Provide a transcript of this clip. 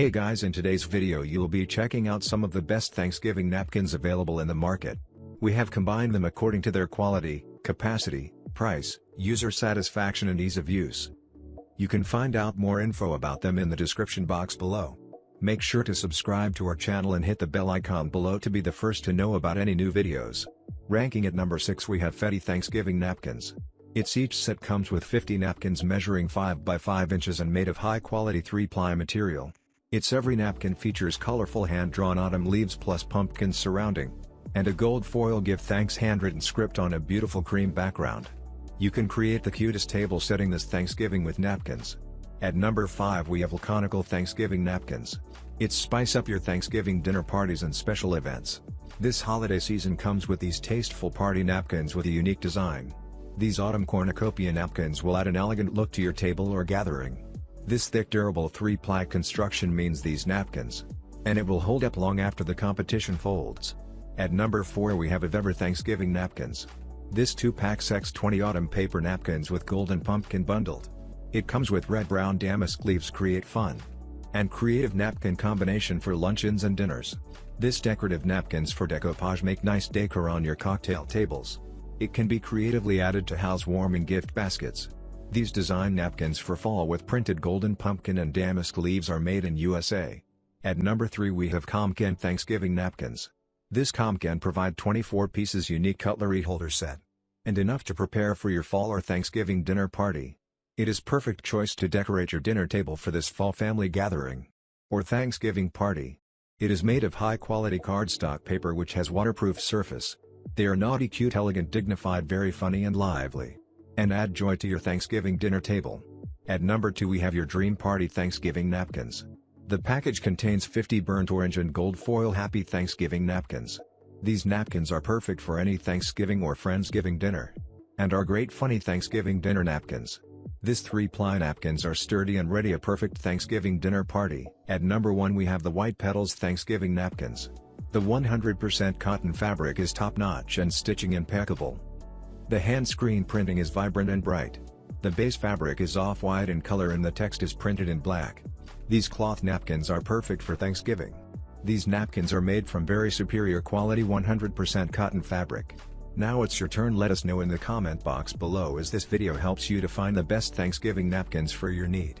Hey guys, in today's video you'll be checking out some of the best Thanksgiving napkins available in the market. We have combined them according to their quality, capacity, price, user satisfaction and ease of use. You can find out more info about them in the description box below. Make sure to subscribe to our channel and hit the bell icon below to be the first to know about any new videos. Ranking at number 6 we have Fetty Thanksgiving Napkins. Each set comes with 50 napkins measuring 5 by 5 inches and made of high-quality 3-ply material. Every napkin features colorful hand-drawn autumn leaves plus pumpkins surrounding, and a gold foil give thanks handwritten script on a beautiful cream background. You can create the cutest table setting this Thanksgiving with napkins. At number 5 we have conical Thanksgiving Napkins. Spice up your Thanksgiving dinner parties and special events. This holiday season comes with these tasteful party napkins with a unique design. These autumn cornucopia napkins will add an elegant look to your table or gathering. This thick durable 3-ply construction means these napkins, and it will hold up long after the competition folds. At number 4 we have Ever Thanksgiving Napkins. This 2-pack X20 autumn paper napkins with golden pumpkin bundled. It comes with red-brown damask leaves create fun and creative napkin combination for luncheons and dinners. This decorative napkins for decoupage make nice decor on your cocktail tables. It can be creatively added to housewarming gift baskets. These design napkins for fall with printed golden pumpkin and damask leaves are made in USA. At number 3 we have Comcan Thanksgiving Napkins. This Comcan provide 24 pieces unique cutlery holder set, and enough to prepare for your fall or Thanksgiving dinner party. It is perfect choice to decorate your dinner table for this fall family gathering or Thanksgiving party. It is made of high-quality cardstock paper which has waterproof surface. They are naughty, cute, elegant, dignified, very funny and lively, and add joy to your Thanksgiving dinner table. At number 2 we have your Dream Party Thanksgiving Napkins. The package contains 50 burnt orange and gold foil Happy Thanksgiving napkins. These napkins are perfect for any Thanksgiving or Friendsgiving dinner, and are great funny Thanksgiving dinner napkins. This 3-ply napkins are sturdy and ready a perfect Thanksgiving dinner party. At number 1 we have the White Petals Thanksgiving Napkins. The 100% cotton fabric is top-notch and stitching impeccable. The hand screen printing is vibrant and bright. The base fabric is off-white in color and the text is printed in black. These cloth napkins are perfect for Thanksgiving. These napkins are made from very superior quality 100% cotton fabric. Now it's your turn. Let us know in the comment box below as this video helps you to find the best Thanksgiving napkins for your need.